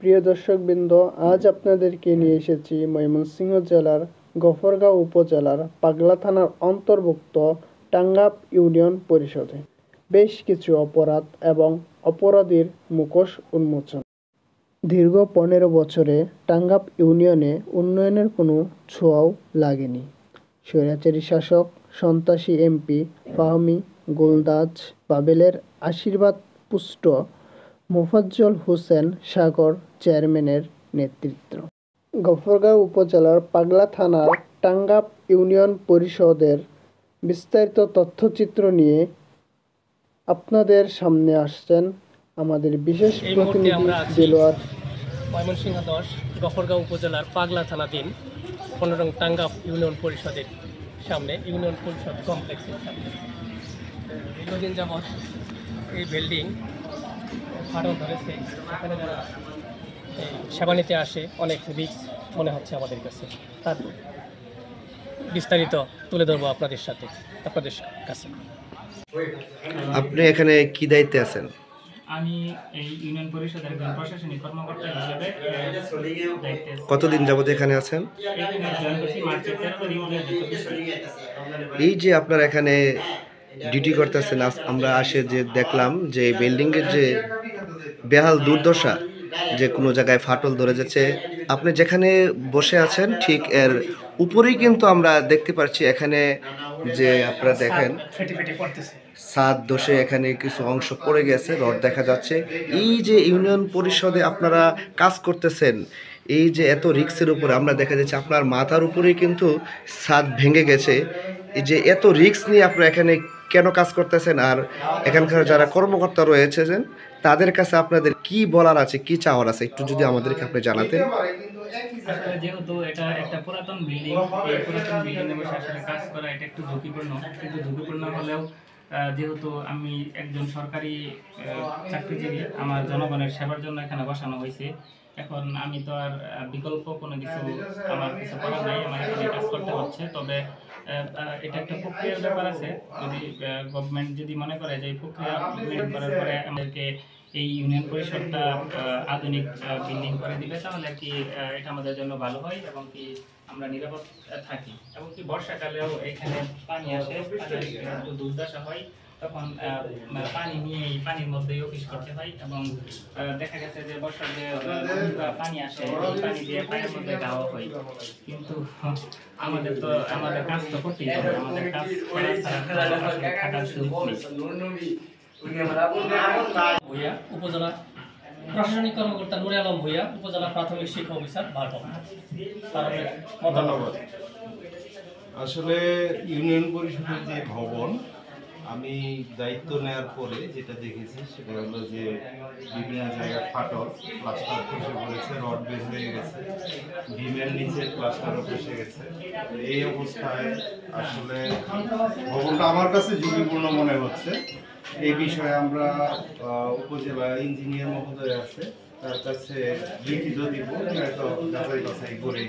প্রিয় দর্শকবৃন্দ, আজ আপনাদেরকে নিয়ে এসেছি ময়মনসিংহ জেলার গফরগাঁও উপজেলার পাগলা থানার অন্তর্ভুক্ত টাঙ্গাব ইউনিয়ন পরিষদে বেশ কিছু অপরাধ এবং অপরাধীর মুখোশ উন্মোচন। দীর্ঘ 15 বছরে টাঙ্গাব ইউনিয়নে উন্নয়নের কোনো ছোঁয়াও লাগেনি। স্বৈরাচারী শাসক সন্ত্রাসী এমপি ফাহমি গোলদাজ বাবেলের আশীর্বাদ পুষ্ট মোফাজ্জল হোসেন সাগর চেয়ারম্যানের নেতৃত্ব। গফরগাঁও উপজেলার পাগলা থানার টাঙ্গাব ইউনিয়ন পরিষদের বিস্তারিত তথ্যচিত্র নিয়ে আপনাদের সামনে আসছেন আমাদের বিশেষ প্রতিনিধি দেলোয়ার। ময়মনসিংহ 10 গফরগাঁও উপজেলার পাগলা থানাধীন 15 নং টাঙ্গাব ইউনিয়ন পরিষদের সামনে, ইউনিয়ন পরিষদ কমপ্লেক্সের সামনে দীর্ঘদিন যাবৎ এই বিল্ডিং ফাটল ধরেছে। সেখানে যারা সেবা নিতে আসে অনেক রিস্ক মনে হচ্ছে আমাদের কাছে। তার বিস্তারিত তুলে ধরবো আপনাদের কাছে। আপনি এখানে কি দায়িত্বে আছেন? আমি এই ইউনিয়ন পরিষদের একজন প্রশাসনিক কর্মকর্তা হিসেবে দায়িত্বে আছি। কতদিন যাবত এখানে আছেন? এখানে জয়েন করছি মার্চের 13 তারিখ। এই যে আপনারা এখানে ডিউটি করতেছেন, আমরা আসে যে দেখলাম যে বিল্ডিংয়ের যে বেহাল দুর্দশা, যে কোনো জায়গায় ফাটল ধরে যাচ্ছে। আপনি যেখানে বসে আছেন ঠিক এর উপরেই কিন্তু আমরা দেখতে পাচ্ছি এখানে যে আপনারা দেখেন ছাদ দোষে এখানে কিছু অংশ পড়ে গেছে, রড দেখা যাচ্ছে। এই যে ইউনিয়ন পরিষদে আপনারা কাজ করতেছেন, এই যে এত রিস্কের উপরে আমরা দেখা যাচ্ছে আপনার মাথার উপরেই কিন্তু ছাদ ভেঙে গেছে। এই যে এত রিস্ক নিয়ে আপনারা এখানে কেন কাজ করতেছেন, আর এখানকার যারা কর্মকর্তা রয়েছেন তাদের কাছে আপনাদের কি বলার আছে, কি চাওয়ার আছে, একটু যদি আমাদেরকে আপনি জানাতেন। আসলে যেহেতু এটা একটা পুরাতন বিল্ডিং, এই পুরাতন বিল্ডিংয়ে বসে আসলে কাজ করা এটা একটু ঝুঁকিপূর্ণ, কিন্তু ঝুঁকিপূর্ণ হলেও যেহেতু আমি একজন সরকারি চাকরিজীবী, আমার জনগণের সেবার জন্য এখানে বসানো হয়েছে। এখন আমি তো আর বিকল্প কোনো কিছু আমার কিছু করার নাই, আমার এখানে কাজ করতে হচ্ছে। তবে এটা একটা প্রক্রিয়ার ব্যাপার আছে। যদি গভর্নমেন্ট যদি মনে করে যে এই প্রক্রিয়া মেনটেন করার পরে আমাদেরকে এই ইউনিয়ন পরিষদটা আধুনিক বিল্ডিং করে দিলে, তাহলে কি এটা আমাদের জন্য ভালো হয় এবং কি আমরা নিরাপদ থাকি। এবং কি বর্ষাকালেও এখানে পানি আসে, একটু দুর্দশা হয়, তখন পানি নিয়ে এই পানির মধ্যেই অফিস করতে হয়। এবং দেখা গেছে যে বর্ষার যে পানি আসে, এই পানি দিয়ে পায়ের মধ্যে গাওয়া হয়। কিন্তু আমাদের কাজ তো করতেই হবে, আমাদের কাজ করা ছাড়া থাকার সুযোগ নেই। ভূঁইয়া উপজেলা প্রশাসনিক কর্মকর্তা নুরে আলম ভূঁইয়া, উপজেলা প্রাথমিক শিক্ষা অফিসার ভারপ্রাপ্ত। ধন্যবাদ। আসলে ইউনিয়ন পরিষদের যে ভবন, আমি দায়িত্ব নেওয়ার পরে যেটা দেখেছি সেটা হলো যে বিভিন্ন জায়গায় ফাটল, প্লাস্টার খসে পড়েছে, রড বের হয়ে গেছে, ডিমের নিচে প্লাস্টারও খসে গেছে। এই অবস্থায় আসলে ভবনটা আমার কাছে ঝুঁকিপূর্ণ মনে হচ্ছে। এই বিষয়ে আমরা উপজেলা ইঞ্জিনিয়ার মহোদয় আছে, তার কাছে লিখিত দিব, হয়তো যাচাই বাছাই করে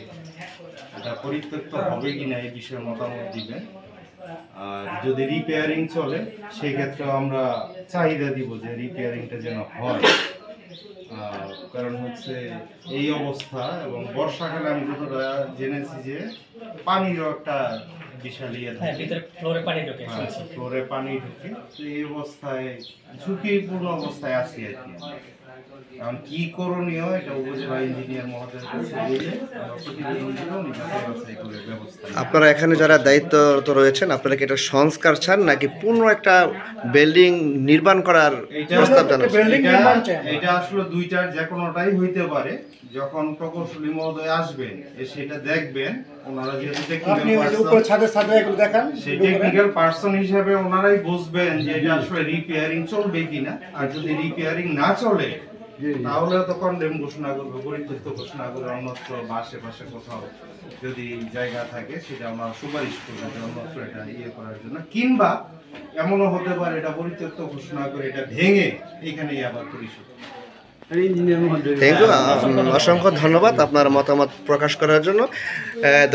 এটা পরিত্যক্ত হবে কিনা এই বিষয়ে মতামত দিবেন। আর যদি রিপেয়ারিং চলে সেক্ষেত্রে আমরা চাহিদা দিব যে রিপেয়ারিংটা যেন হয়। কারণ হচ্ছে এই অবস্থা, এবং বর্ষাকালে আমি যতটা জেনেছি যে পানিরও একটা বিশাল ইয়ে থাকে, ফ্লোরে পানি ঢুকে। তো এই অবস্থায় ঝুঁকিপূর্ণ অবস্থায় আছি আর কি। এখন কি করণীয় এটা উপজেলা ইঞ্জিনিয়ার মহোদয়ের কাছে দিলে ব্যবস্থা। আপনারা এখানে যারা দায়িত্বরত রয়েছেন, আপনারা কি এটা সংস্কার চান নাকি পূর্ণ একটা বিল্ডিং নির্মাণ করার প্রস্তাব জানাচ্ছেন? এটা আসলে দুইটার যে কোনোটাই হইতে পারে। যখন প্রকৌশলী মহোদয় আসবেন, সেটা দেখবেন, ওনারা যেহেতু টেকনিক্যাল পার্সন হিসেবে ওনারাই বুঝবেন যে এটা আসলে রিপেয়ারিং চলবে কিনা। আর যদি রিপেয়ারিং না চলে তাহলে তো কন্ডেম ঘোষণা করবে, পরিত্যক্ত ঘোষণা করবে, অন্যত্র বা আশেপাশে কোথাও যদি জায়গা থাকে সেটা আমরা সুপারিশ করবো যে অন্যত্র এটা ইয়ে করার জন্য। কিংবা এমনও হতে পারে এটা পরিত্যক্ত ঘোষণা করে এটা ভেঙে এখানেই আবার পরিশোধ। থ্যাংক ইউ, অসংখ্য ধন্যবাদ আপনার মতামত প্রকাশ করার জন্য।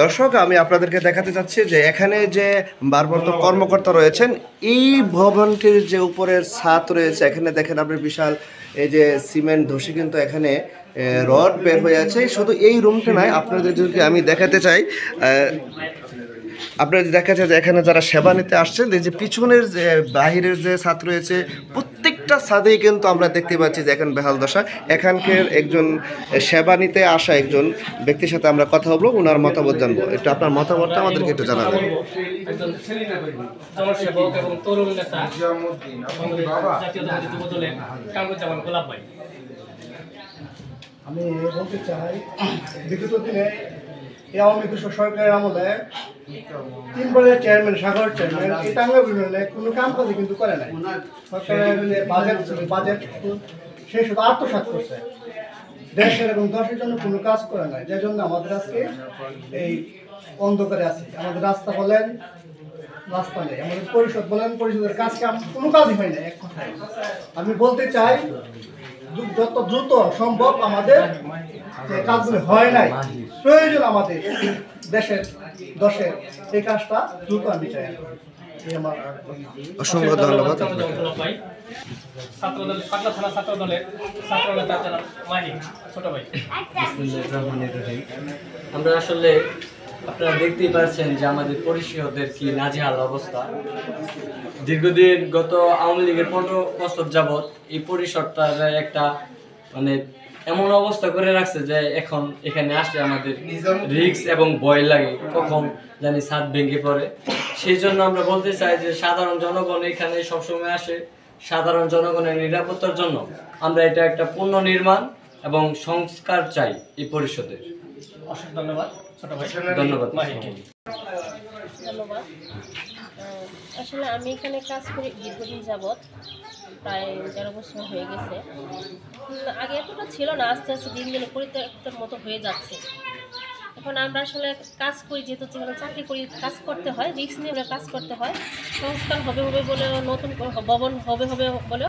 দর্শক, আমি আপনাদেরকে দেখাতে চাচ্ছি যে এখানে যে ভারপ্রাপ্ত কর্মকর্তা রয়েছেন, এই ভবনটির যে উপরের ছাদ রয়েছে, এখানে দেখেন আপনি বিশাল এই যে সিমেন্ট ধসে কিন্তু এখানে রড বের হয়ে আছে। শুধু এই রুমটা নয়, আপনাদের যদি আমি দেখাতে চাই, আপনারা দেখা যায় যে এখানে যারা সেবা নিতে আসছেন, এই যে পিছনের যে বাহিরের যে ছাদ রয়েছে, প্রত্যেকটা ছাদেই কিন্তু আমরা দেখতে পাচ্ছি যে এখন বেহাল দশা। এখানকার একজন সেবা নিতে আসা একজন ব্যক্তির সাথে আমরা কথা বলবো, ওনার মতামত জানবো। একটু আপনার মতামতটা আমাদেরকে একটু জানাবেন। একজন জনসেবক এবং তরুণ নেতা জাতীয়তাবাদী যুবদলের কামরুজ্জামান গোলাপ ভাই। আমি বলতে চাই, বিগত দিনে এই আওয়ামী কৃষক সরকারের আমলে 3বারের চেয়ারম্যান, সাগর চেয়ারম্যান, এই টাঙ্গা ইউনিয়নে কোনো কাম কাজে কিন্তু করে নাই। সরকারের যে বাজেট ছিল, বাজেট সে শুধু আত্মসাৎ করছে, দেশের এবং দশের জন্য কোনো কাজ করে নাই। যার জন্য আমাদের আজকে এই অন্ধকারে আছে। আমাদের রাস্তা বলেন, রাস্তা নেই। আমাদের পরিষদ বলেন, পরিষদের কাজ কোনো কাজই হয় না। এক কথায় আমি বলতে চাই, যত দ্রুত সম্ভব আমাদের যে কাজগুলো হয় নাই, প্রয়োজন আমাদের দেশের দশের, এই কাজটা দ্রুত আমি চাই। অসংখ্য ধন্যবাদ। ছাত্রদল, পাগলা থানা ছাত্রদলের ছাত্র নেতা জনাব মাহি ছোট ভাই। আমরা আসলে আপনারা দেখতেই পাচ্ছেন যে আমাদের পরিষদের কি নাজেহাল অবস্থা। দীর্ঘদিন গত আওয়ামী লীগের 15 বছর যাবৎ এই পরিষদটার একটা মানে এমন অবস্থা করে রাখছে যে এখন এখানে আসলে আমাদের রিস্ক এবং ভয় লাগে, কখন জানি ছাদ ভেঙে পড়ে। সেই জন্য আমরা বলতে চাই যে সাধারণ জনগণ এখানে সবসময় আসে সাধারণ জনগণের নিরাপত্তার জন্য। আমরা এটা একটা পুনর্নির্মাণ এবং সংস্কার চাই এই পরিষদের। অসংখ্য ধন্যবাদ ছোট ভাই। ধন্যবাদ। ধন্যবাদ। আসলে আমি এখানে কাজ করি দীর্ঘদিন যাবৎ, প্রায় 13 বছর হয়ে গেছে। আগে এতটা ছিল না, আস্তে আস্তে দিন দিন পরিত্যক্তের মতো হয়ে যাচ্ছে। এখন আমরা আসলে কাজ করি, যেহেতু যেখানে চাকরি করি, কাজ করতে হয়, রিস্ক নিয়ে কাজ করতে হয়। সংস্কার হবে হবে বলে, নতুন ভবন হবে হবে বলে